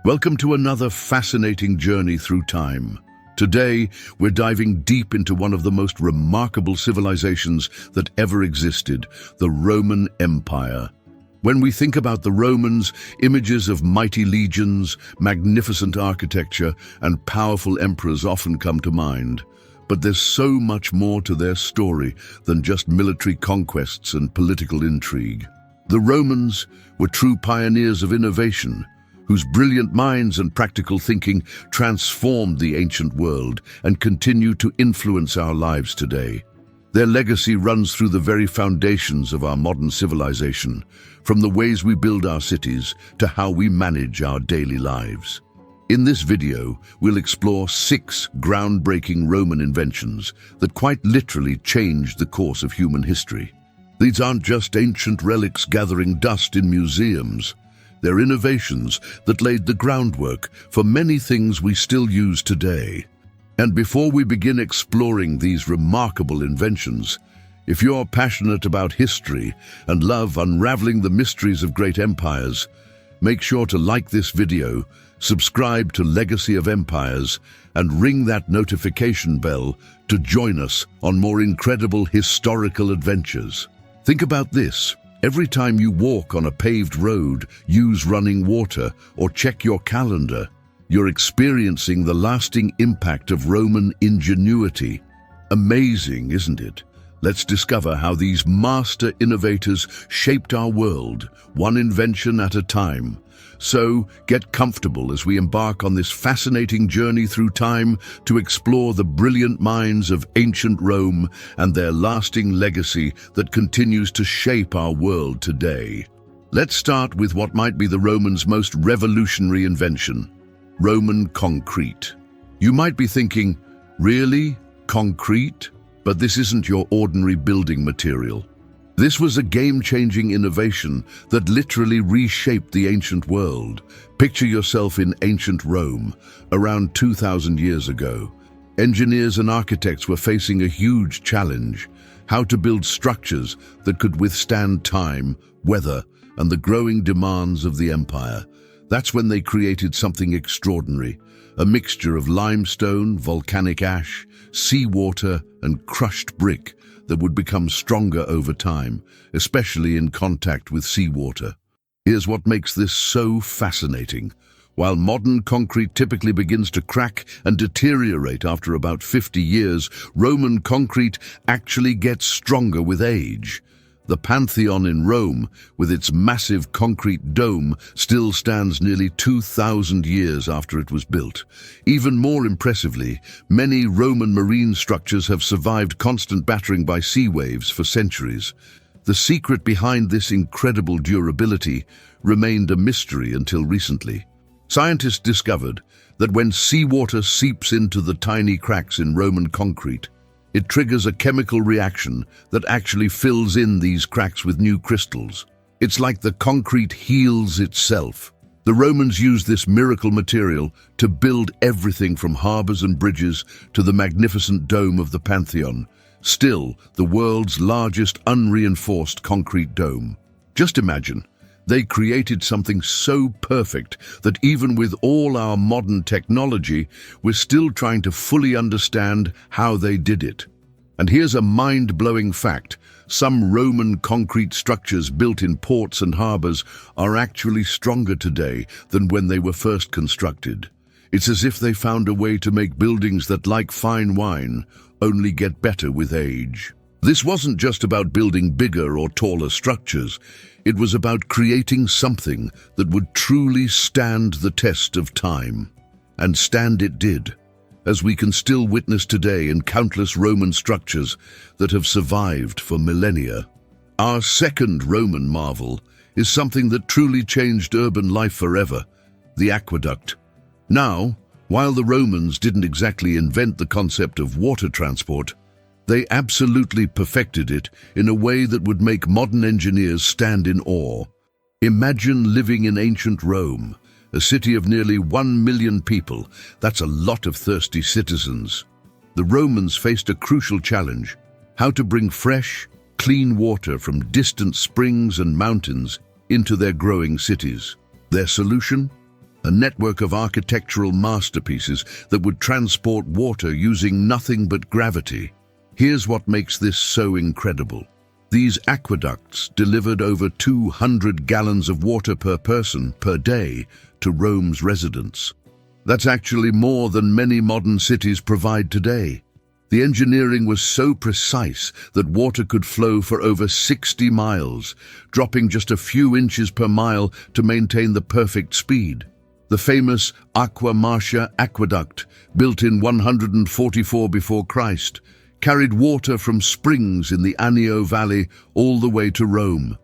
Welcome to another fascinating journey through time. Today, we're diving deep into one of the most remarkable civilizations that ever existed, the Roman Empire. When we think about the Romans, images of mighty legions, magnificent architecture, and powerful emperors often come to mind. But there's so much more to their story than just military conquests and political intrigue. The Romans were true pioneers of innovation, whose brilliant minds and practical thinking transformed the ancient world and continue to influence our lives today. Their legacy runs through the very foundations of our modern civilization, from the ways we build our cities to how we manage our daily lives. In this video, we'll explore 6 groundbreaking Roman inventions that quite literally changed the course of human history. These aren't just ancient relics gathering dust in museums. They're innovations that laid the groundwork for many things we still use today. And before we begin exploring these remarkable inventions, if you're passionate about history and love unraveling the mysteries of great empires, make sure to like this video, subscribe to Legacy of Empires, and ring that notification bell to join us on more incredible historical adventures. Think about this. Every time you walk on a paved road, use running water, or check your calendar, you're experiencing the lasting impact of Roman ingenuity. Amazing, isn't it? Let's discover how these master innovators shaped our world, one invention at a time. So, get comfortable as we embark on this fascinating journey through time to explore the brilliant minds of ancient Rome and their lasting legacy that continues to shape our world today. Let's start with what might be the Romans' most revolutionary invention: Roman concrete. You might be thinking, really? Concrete? But this isn't your ordinary building material. This was a game-changing innovation that literally reshaped the ancient world. Picture yourself in ancient Rome, around 2,000 years ago. Engineers and architects were facing a huge challenge: how to build structures that could withstand time, weather, and the growing demands of the empire. That's when they created something extraordinary, a mixture of limestone, volcanic ash, seawater, and crushed brick that would become stronger over time, especially in contact with seawater. Here's what makes this so fascinating. While modern concrete typically begins to crack and deteriorate after about 50 years, Roman concrete actually gets stronger with age. The Pantheon in Rome, with its massive concrete dome, still stands nearly 2,000 years after it was built. Even more impressively, many Roman marine structures have survived constant battering by sea waves for centuries. The secret behind this incredible durability remained a mystery until recently. Scientists discovered that when seawater seeps into the tiny cracks in Roman concrete, it triggers a chemical reaction that actually fills in these cracks with new crystals. It's like the concrete heals itself. The Romans used this miracle material to build everything from harbors and bridges to the magnificent dome of the Pantheon, still the world's largest unreinforced concrete dome. Just imagine, they created something so perfect that even with all our modern technology, we're still trying to fully understand how they did it. And here's a mind-blowing fact: some Roman concrete structures built in ports and harbors are actually stronger today than when they were first constructed. It's as if they found a way to make buildings that, like fine wine, only get better with age. This wasn't just about building bigger or taller structures. It was about creating something that would truly stand the test of time. And stand it did, as we can still witness today in countless Roman structures that have survived for millennia. Our second Roman marvel is something that truly changed urban life forever: the aqueduct. Now, while the Romans didn't exactly invent the concept of water transport, they absolutely perfected it in a way that would make modern engineers stand in awe. Imagine living in ancient Rome, a city of nearly 1 million people. That's a lot of thirsty citizens. The Romans faced a crucial challenge: how to bring fresh, clean water from distant springs and mountains into their growing cities. Their solution? a network of architectural masterpieces that would transport water using nothing but gravity. Here's what makes this so incredible. These aqueducts delivered over 200 gallons of water per person per day to Rome's residents. That's actually more than many modern cities provide today. The engineering was so precise that water could flow for over 60 miles, dropping just a few inches per mile to maintain the perfect speed. The famous Aqua Marcia aqueduct, built in 144 before Christ, carried water from springs in the Anio Valley all the way to Rome.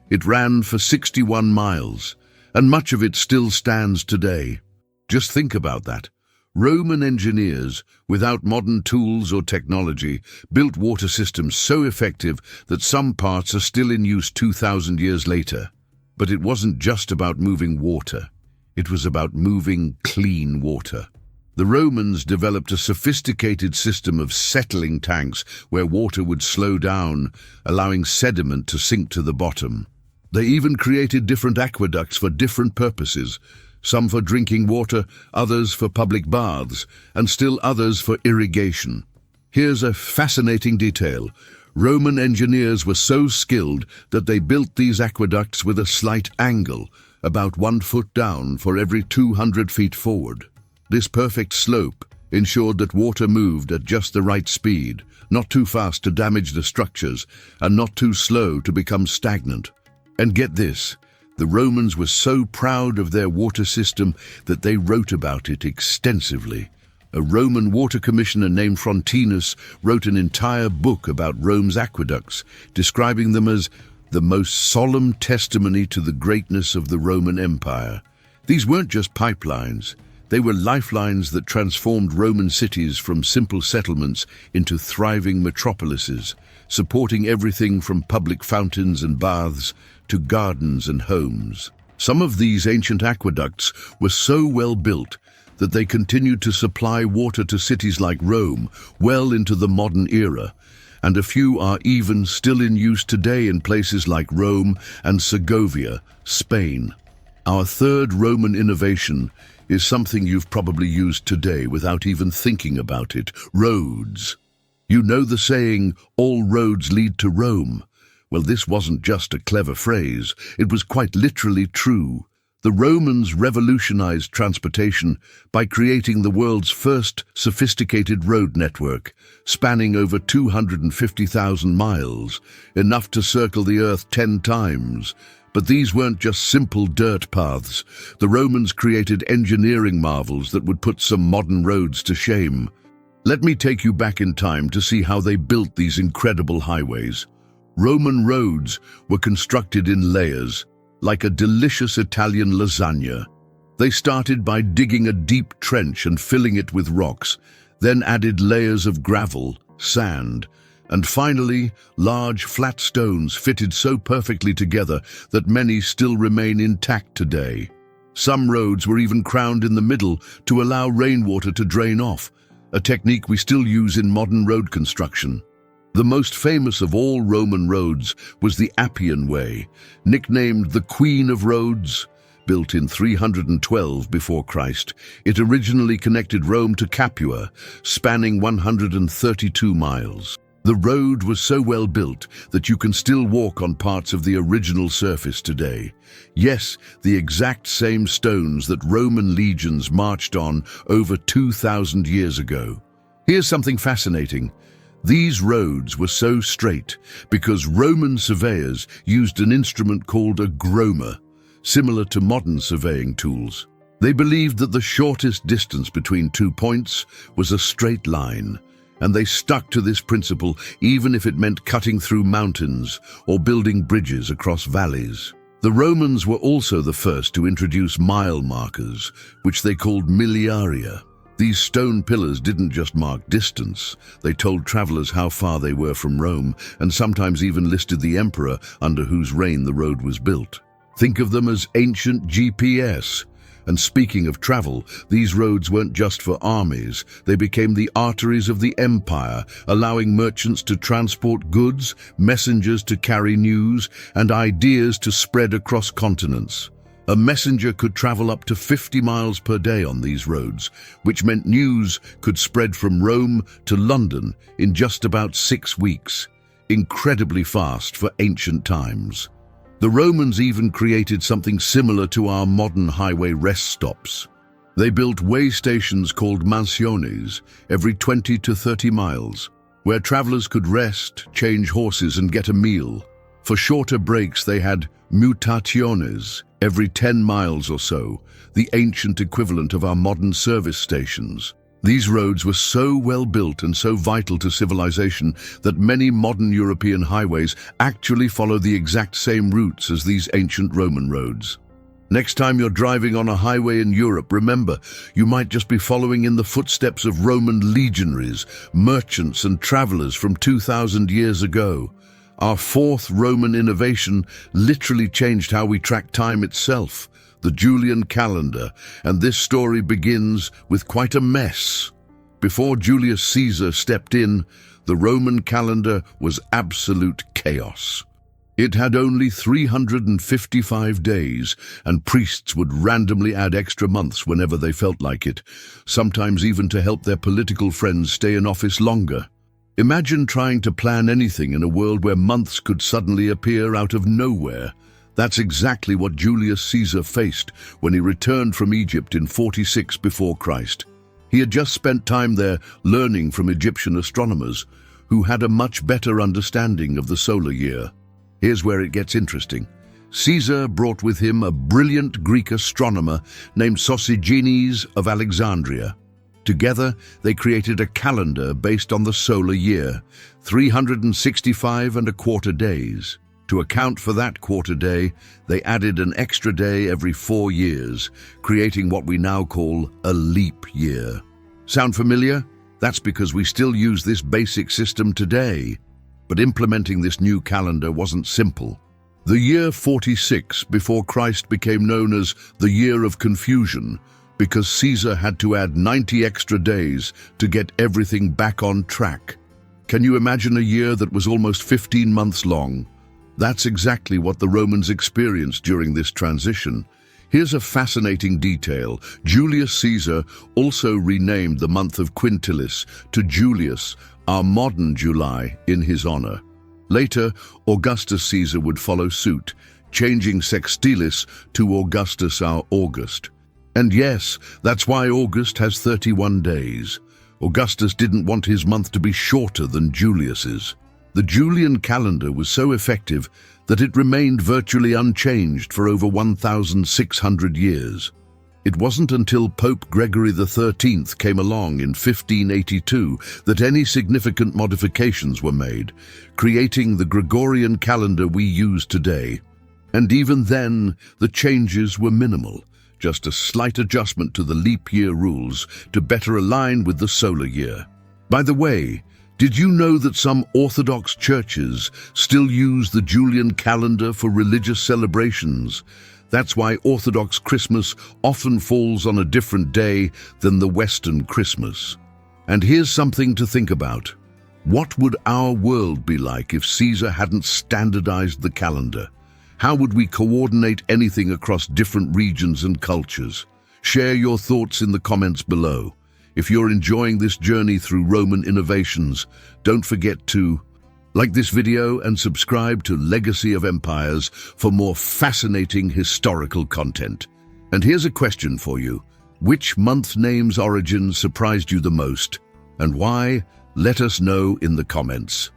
It ran for 61 miles, and much of it still stands today. Just think about that. Roman engineers, without modern tools or technology, built water systems so effective that some parts are still in use 2,000 years later. But it wasn't just about moving water. It was about moving clean water. The Romans developed a sophisticated system of settling tanks where water would slow down, allowing sediment to sink to the bottom. They even created different aqueducts for different purposes, some for drinking water, others for public baths, and still others for irrigation. Here's a fascinating detail. Roman engineers were so skilled that they built these aqueducts with a slight angle, about 1 foot down for every 200 feet forward. This perfect slope ensured that water moved at just the right speed, not too fast to damage the structures, and not too slow to become stagnant. And get this, the Romans were so proud of their water system that they wrote about it extensively. A Roman water commissioner named Frontinus wrote an entire book about Rome's aqueducts, describing them as the most solemn testimony to the greatness of the Roman Empire. These weren't just pipelines. They were lifelines that transformed Roman cities from simple settlements into thriving metropolises, supporting everything from public fountains and baths to gardens and homes. Some of these ancient aqueducts were so well built that they continued to supply water to cities like Rome well into the modern era, and a few are even still in use today in places like Rome and Segovia, Spain. Our third Roman innovation is something you've probably used today without even thinking about it: roads. You know the saying, "All roads lead to Rome." Well, this wasn't just a clever phrase, it was quite literally true. The Romans revolutionized transportation by creating the world's first sophisticated road network, spanning over 250,000 miles, enough to circle the Earth 10 times. But these weren't just simple dirt paths. The Romans created engineering marvels that would put some modern roads to shame. Let me take you back in time to see how they built these incredible highways. Roman roads were constructed in layers, like a delicious Italian lasagna. They started by digging a deep trench and filling it with rocks, then added layers of gravel, sand, and finally, large flat stones fitted so perfectly together that many still remain intact today. Some roads were even crowned in the middle to allow rainwater to drain off, a technique we still use in modern road construction. The most famous of all Roman roads was the Appian Way, nicknamed the Queen of Roads. Built in 312 before Christ, it originally connected Rome to Capua, spanning 132 miles. The road was so well built that you can still walk on parts of the original surface today. Yes, the exact same stones that Roman legions marched on over 2,000 years ago. Here's something fascinating. These roads were so straight because Roman surveyors used an instrument called a groma, similar to modern surveying tools. They believed that the shortest distance between 2 points was a straight line, and they stuck to this principle even if it meant cutting through mountains or building bridges across valleys. The Romans were also the first to introduce mile markers, which they called miliaria. These stone pillars didn't just mark distance, they told travelers how far they were from Rome, and sometimes even listed the emperor under whose reign the road was built. Think of them as ancient GPS. And speaking of travel, these roads weren't just for armies, they became the arteries of the empire, allowing merchants to transport goods, messengers to carry news, and ideas to spread across continents. A messenger could travel up to 50 miles per day on these roads, which meant news could spread from Rome to London in just about 6 weeks. Incredibly fast for ancient times. The Romans even created something similar to our modern highway rest stops. They built way stations called mansiones every 20 to 30 miles, where travelers could rest, change horses, and get a meal. For shorter breaks, they had mutationes every 10 miles or so, the ancient equivalent of our modern service stations. These roads were so well built and so vital to civilization that many modern European highways actually follow the exact same routes as these ancient Roman roads. Next time you're driving on a highway in Europe, remember, you might just be following in the footsteps of Roman legionaries, merchants, and travelers from 2,000 years ago. Our fourth Roman innovation literally changed how we track time itself, the Julian calendar, and this story begins with quite a mess. Before Julius Caesar stepped in, the Roman calendar was absolute chaos. It had only 355 days, and priests would randomly add extra months whenever they felt like it, sometimes even to help their political friends stay in office longer. Imagine trying to plan anything in a world where months could suddenly appear out of nowhere. That's exactly what Julius Caesar faced when he returned from Egypt in 46 before Christ. He had just spent time there learning from Egyptian astronomers, who had a much better understanding of the solar year. Here's where it gets interesting. Caesar brought with him a brilliant Greek astronomer named Sosigenes of Alexandria. Together, they created a calendar based on the solar year, 365 and a quarter days. To account for that quarter day, they added an extra day every 4 years, creating what we now call a leap year. Sound familiar? That's because we still use this basic system today. But implementing this new calendar wasn't simple. The year 46 before Christ became known as the Year of Confusion because Caesar had to add 90 extra days to get everything back on track. Can you imagine a year that was almost 15 months long? That's exactly what the Romans experienced during this transition. Here's a fascinating detail. Julius Caesar also renamed the month of Quintilis to Julius, our modern July, in his honor. Later, Augustus Caesar would follow suit, changing Sextilis to Augustus our August. And yes, that's why August has 31 days. Augustus didn't want his month to be shorter than Julius's. The Julian calendar was so effective that it remained virtually unchanged for over 1,600 years. It wasn't until Pope Gregory XIII came along in 1582 that any significant modifications were made, creating the Gregorian calendar we use today. And even then, the changes were minimal, just a slight adjustment to the leap year rules to better align with the solar year. By the way, did you know that some Orthodox churches still use the Julian calendar for religious celebrations? That's why Orthodox Christmas often falls on a different day than the Western Christmas. And here's something to think about. What would our world be like if Caesar hadn't standardized the calendar? How would we coordinate anything across different regions and cultures? Share your thoughts in the comments below. If you're enjoying this journey through Roman innovations, don't forget to like this video and subscribe to Legacy of Empires for more fascinating historical content. And here's a question for you. Which month name's origin surprised you the most? And why? Let us know in the comments.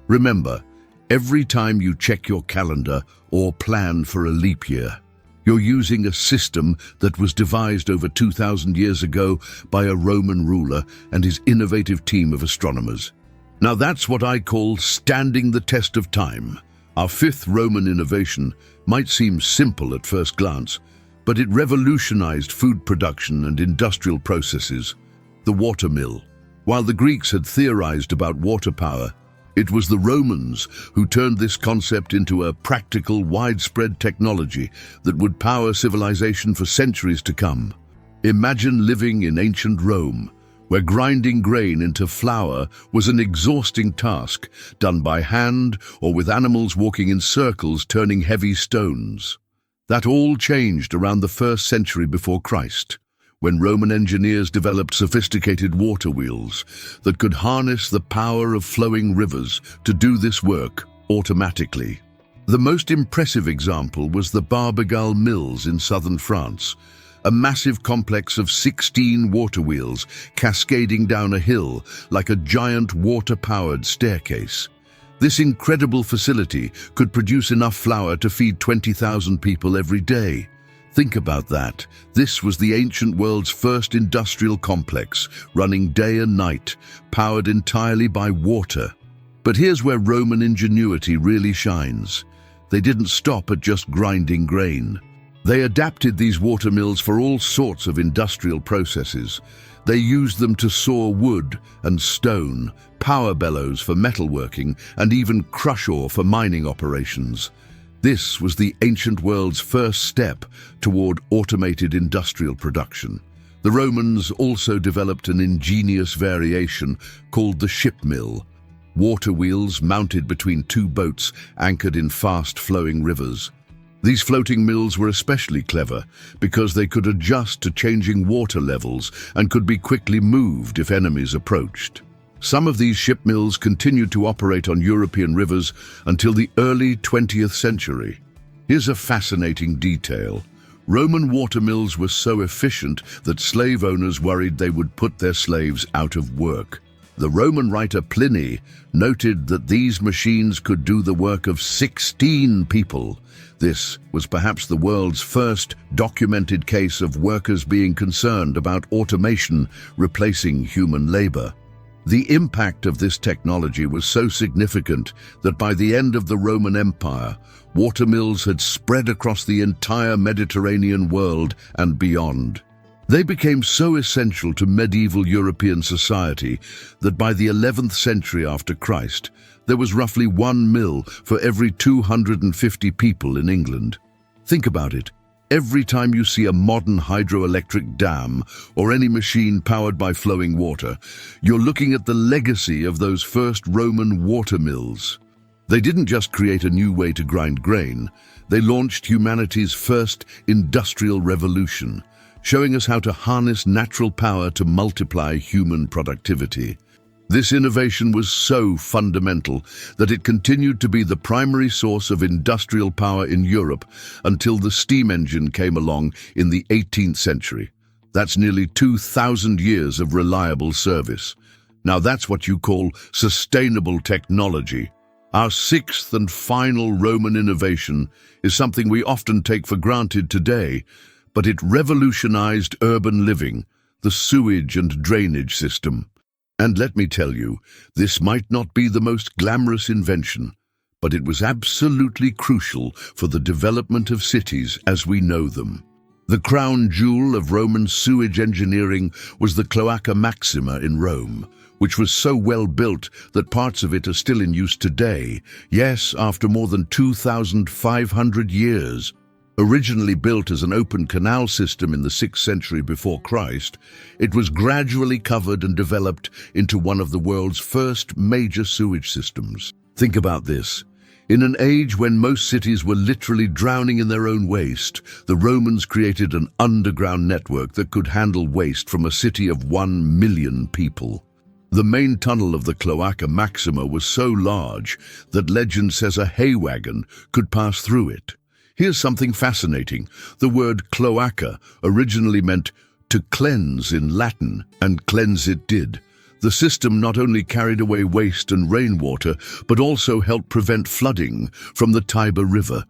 Remember, every time you check your calendar or plan for a leap year, you're using a system that was devised over 2,000 years ago by a Roman ruler and his innovative team of astronomers. Now that's what I call standing the test of time. Our fifth Roman innovation might seem simple at first glance, but it revolutionized food production and industrial processes, the water mill. While the Greeks had theorized about water power, it was the Romans who turned this concept into a practical, widespread technology that would power civilization for centuries to come. Imagine living in ancient Rome, where grinding grain into flour was an exhausting task, done by hand or with animals walking in circles turning heavy stones. That all changed around the 1st century before Christ, when Roman engineers developed sophisticated water wheels that could harness the power of flowing rivers to do this work automatically. The most impressive example was the Barbegal Mills in southern France, a massive complex of 16 water wheels cascading down a hill like a giant water-powered staircase. This incredible facility could produce enough flour to feed 20,000 people every day. Think about that. This was the ancient world's first industrial complex, running day and night, powered entirely by water. But here's where Roman ingenuity really shines. They didn't stop at just grinding grain. They adapted these water mills for all sorts of industrial processes. They used them to saw wood and stone, power bellows for metalworking, and even crush ore for mining operations. This was the ancient world's first step toward automated industrial production. The Romans also developed an ingenious variation called the ship mill. Water wheels mounted between 2 boats anchored in fast-flowing rivers. These floating mills were especially clever because they could adjust to changing water levels and could be quickly moved if enemies approached. Some of these ship mills continued to operate on European rivers until the early 20th century. Here's a fascinating detail. Roman water mills were so efficient that slave owners worried they would put their slaves out of work. The Roman writer Pliny noted that these machines could do the work of 16 people. This was perhaps the world's first documented case of workers being concerned about automation replacing human labor. The impact of this technology was so significant that by the end of the Roman Empire, water mills had spread across the entire Mediterranean world and beyond. They became so essential to medieval European society that by the 11th century after Christ, there was roughly 1 mill for every 250 people in England. Think about it. Every time you see a modern hydroelectric dam or any machine powered by flowing water, you're looking at the legacy of those first Roman water mills. They didn't just create a new way to grind grain, they launched humanity's first industrial revolution, showing us how to harness natural power to multiply human productivity. This innovation was so fundamental that it continued to be the primary source of industrial power in Europe until the steam engine came along in the 18th century. That's nearly 2,000 years of reliable service. Now that's what you call sustainable technology. Our 6th and final Roman innovation is something we often take for granted today, but it revolutionized urban living, the sewage and drainage system. And let me tell you, this might not be the most glamorous invention, but it was absolutely crucial for the development of cities as we know them. The crown jewel of Roman sewage engineering was the Cloaca Maxima in Rome, which was so well built that parts of it are still in use today, yes, after more than 2,500 years. Originally built as an open canal system in the 6th century before Christ, it was gradually covered and developed into one of the world's first major sewage systems. Think about this. In an age when most cities were literally drowning in their own waste, the Romans created an underground network that could handle waste from a city of 1 million people. The main tunnel of the Cloaca Maxima was so large that legend says a hay wagon could pass through it. Here's something fascinating. The word cloaca originally meant to cleanse in Latin, and cleanse it did. The system not only carried away waste and rainwater, but also helped prevent flooding from the Tiber River.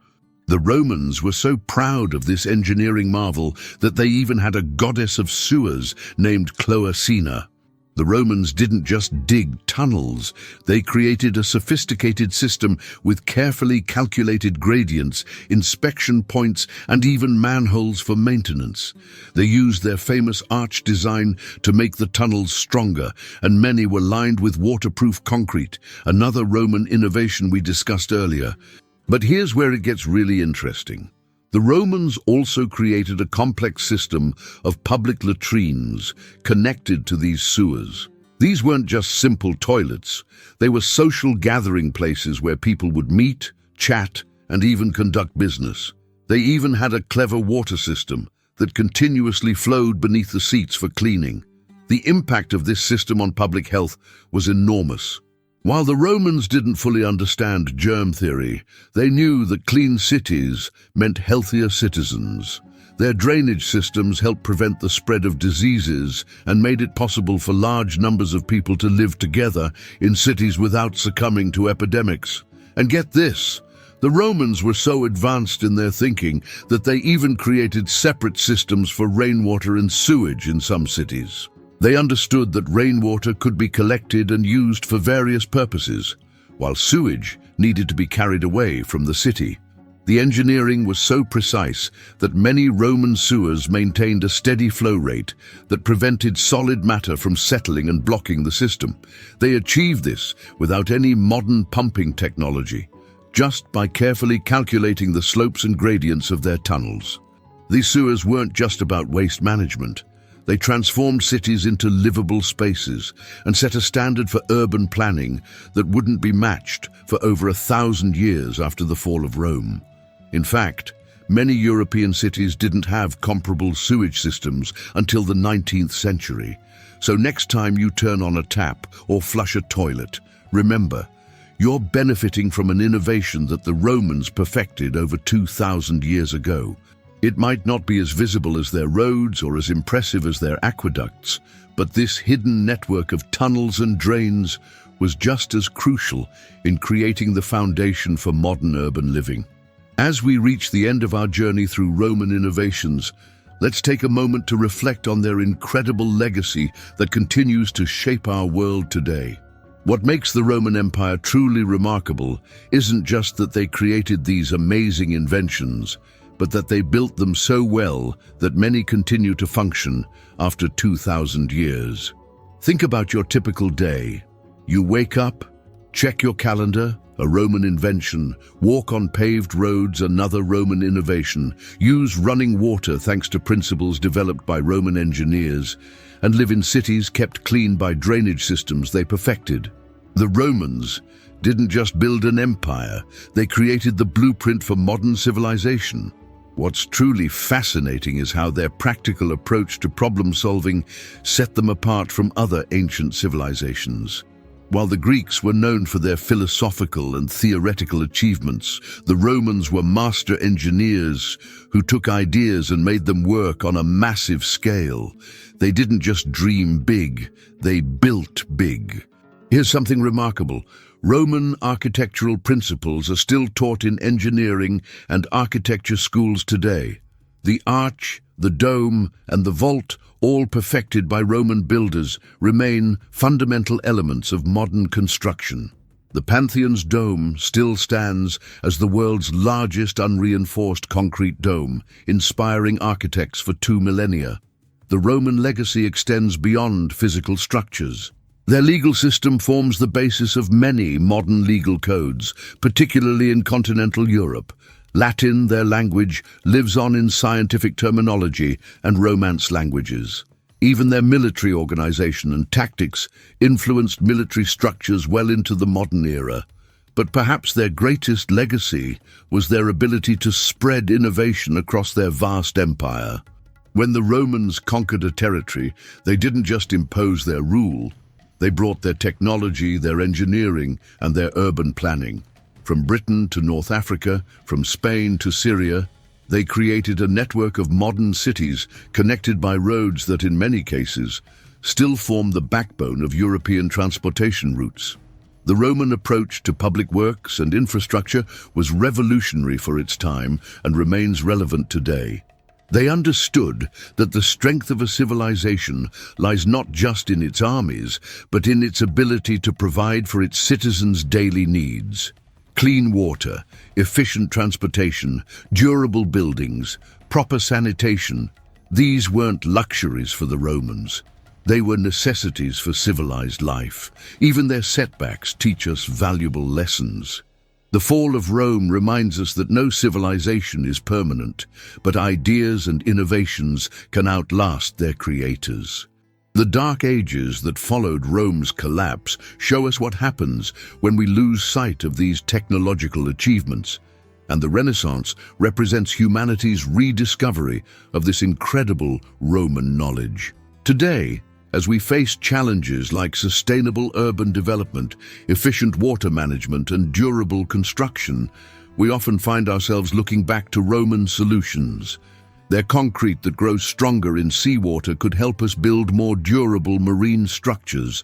The Romans were so proud of this engineering marvel that they even had a goddess of sewers named Cloacina. The Romans didn't just dig tunnels, they created a sophisticated system with carefully calculated gradients, inspection points, and even manholes for maintenance. They used their famous arch design to make the tunnels stronger, and many were lined with waterproof concrete, another Roman innovation we discussed earlier. But here's where it gets really interesting. The Romans also created a complex system of public latrines connected to these sewers. These weren't just simple toilets, they were social gathering places where people would meet, chat, and even conduct business. They even had a clever water system that continuously flowed beneath the seats for cleaning. The impact of this system on public health was enormous. While the Romans didn't fully understand germ theory, they knew that clean cities meant healthier citizens. Their drainage systems helped prevent the spread of diseases and made it possible for large numbers of people to live together in cities without succumbing to epidemics. And get this, the Romans were so advanced in their thinking that they even created separate systems for rainwater and sewage in some cities. They understood that rainwater could be collected and used for various purposes, while sewage needed to be carried away from the city. The engineering was so precise that many Roman sewers maintained a steady flow rate that prevented solid matter from settling and blocking the system. They achieved this without any modern pumping technology, just by carefully calculating the slopes and gradients of their tunnels. These sewers weren't just about waste management. They transformed cities into livable spaces and set a standard for urban planning that wouldn't be matched for over 1,000 years after the fall of Rome. In fact, many European cities didn't have comparable sewage systems until the 19th century. So next time you turn on a tap or flush a toilet, remember, you're benefiting from an innovation that the Romans perfected over 2,000 years ago. It might not be as visible as their roads or as impressive as their aqueducts, but this hidden network of tunnels and drains was just as crucial in creating the foundation for modern urban living. As we reach the end of our journey through Roman innovations, let's take a moment to reflect on their incredible legacy that continues to shape our world today. What makes the Roman Empire truly remarkable isn't just that they created these amazing inventions, but that they built them so well that many continue to function after 2,000 years. Think about your typical day. You wake up, check your calendar, a Roman invention, walk on paved roads, another Roman innovation, use running water thanks to principles developed by Roman engineers, and live in cities kept clean by drainage systems they perfected. The Romans didn't just build an empire, they created the blueprint for modern civilization. What's truly fascinating is how their practical approach to problem-solving set them apart from other ancient civilizations. While the Greeks were known for their philosophical and theoretical achievements, the Romans were master engineers who took ideas and made them work on a massive scale. They didn't just dream big, they built big. Here's something remarkable. Roman architectural principles are still taught in engineering and architecture schools today. The arch, the dome, and the vault, all perfected by Roman builders, remain fundamental elements of modern construction. The Pantheon's dome still stands as the world's largest unreinforced concrete dome, inspiring architects for 2 millennia. The Roman legacy extends beyond physical structures. Their legal system forms the basis of many modern legal codes, particularly in continental Europe. Latin, their language, lives on in scientific terminology and Romance languages. Even their military organization and tactics influenced military structures well into the modern era. But perhaps their greatest legacy was their ability to spread innovation across their vast empire. When the Romans conquered a territory, they didn't just impose their rule, they brought their technology, their engineering, and their urban planning. From Britain to North Africa, from Spain to Syria, they created a network of modern cities connected by roads that in many cases still form the backbone of European transportation routes. The Roman approach to public works and infrastructure was revolutionary for its time and remains relevant today. They understood that the strength of a civilization lies not just in its armies, but in its ability to provide for its citizens' daily needs. Clean water, efficient transportation, durable buildings, proper sanitation, these weren't luxuries for the Romans. They were necessities for civilized life. Even their setbacks teach us valuable lessons. The fall of Rome reminds us that no civilization is permanent, but ideas and innovations can outlast their creators. The dark ages that followed Rome's collapse show us what happens when we lose sight of these technological achievements. And the Renaissance represents humanity's rediscovery of this incredible Roman knowledge. Today, as we face challenges like sustainable urban development, efficient water management, and durable construction, we often find ourselves looking back to Roman solutions. Their concrete that grows stronger in seawater could help us build more durable marine structures.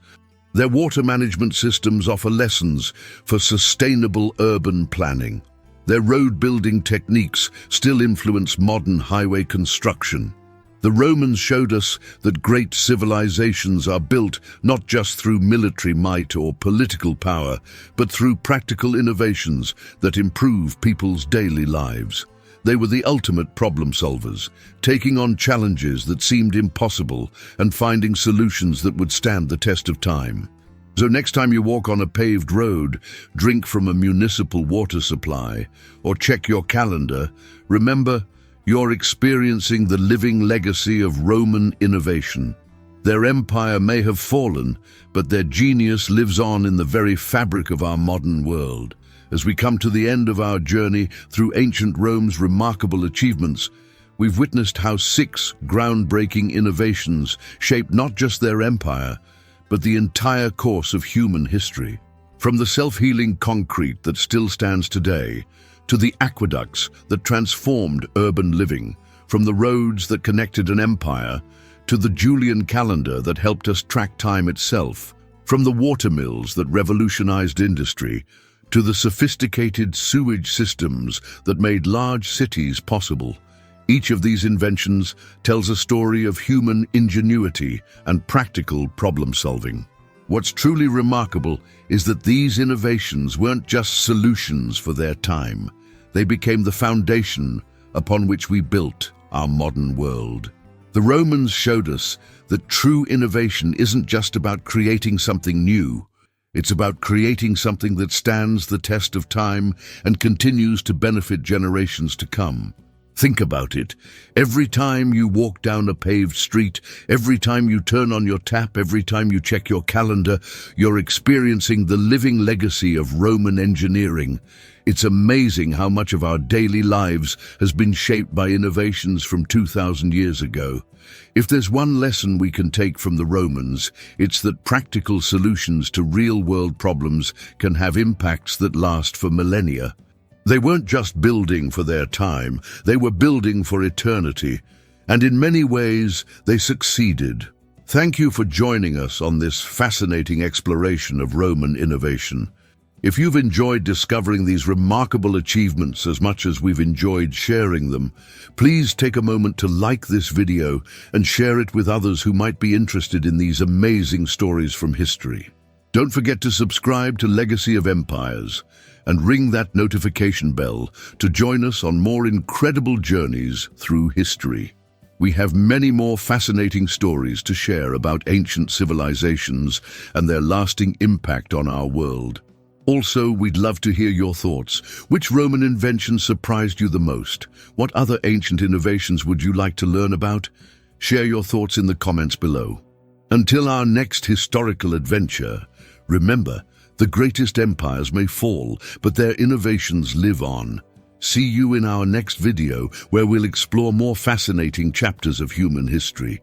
Their water management systems offer lessons for sustainable urban planning. Their road-building techniques still influence modern highway construction. The Romans showed us that great civilizations are built not just through military might or political power, but through practical innovations that improve people's daily lives. They were the ultimate problem solvers, taking on challenges that seemed impossible and finding solutions that would stand the test of time. So next time you walk on a paved road, drink from a municipal water supply, or check your calendar, remember, you're experiencing the living legacy of Roman innovation. Their empire may have fallen, but their genius lives on in the very fabric of our modern world. As we come to the end of our journey through ancient Rome's remarkable achievements, we've witnessed how 6 groundbreaking innovations shaped not just their empire, but the entire course of human history. From the self-healing concrete that still stands today, to the aqueducts that transformed urban living, from the roads that connected an empire, to the Julian calendar that helped us track time itself, from the water mills that revolutionized industry, to the sophisticated sewage systems that made large cities possible. Each of these inventions tells a story of human ingenuity and practical problem-solving. What's truly remarkable is that these innovations weren't just solutions for their time. They became the foundation upon which we built our modern world. The Romans showed us that true innovation isn't just about creating something new. It's about creating something that stands the test of time and continues to benefit generations to come. Think about it. Every time you walk down a paved street, every time you turn on your tap, every time you check your calendar, you're experiencing the living legacy of Roman engineering. It's amazing how much of our daily lives has been shaped by innovations from 2,000 years ago. If there's one lesson we can take from the Romans, it's that practical solutions to real-world problems can have impacts that last for millennia. They weren't just building for their time, they were building for eternity. And in many ways, they succeeded. Thank you for joining us on this fascinating exploration of Roman innovation. If you've enjoyed discovering these remarkable achievements as much as we've enjoyed sharing them, please take a moment to like this video and share it with others who might be interested in these amazing stories from history. Don't forget to subscribe to Legacy of Empires and ring that notification bell to join us on more incredible journeys through history. We have many more fascinating stories to share about ancient civilizations and their lasting impact on our world. Also, we'd love to hear your thoughts. Which Roman invention surprised you the most? What other ancient innovations would you like to learn about? Share your thoughts in the comments below. Until our next historical adventure, remember, the greatest empires may fall, but their innovations live on. See you in our next video, where we'll explore more fascinating chapters of human history.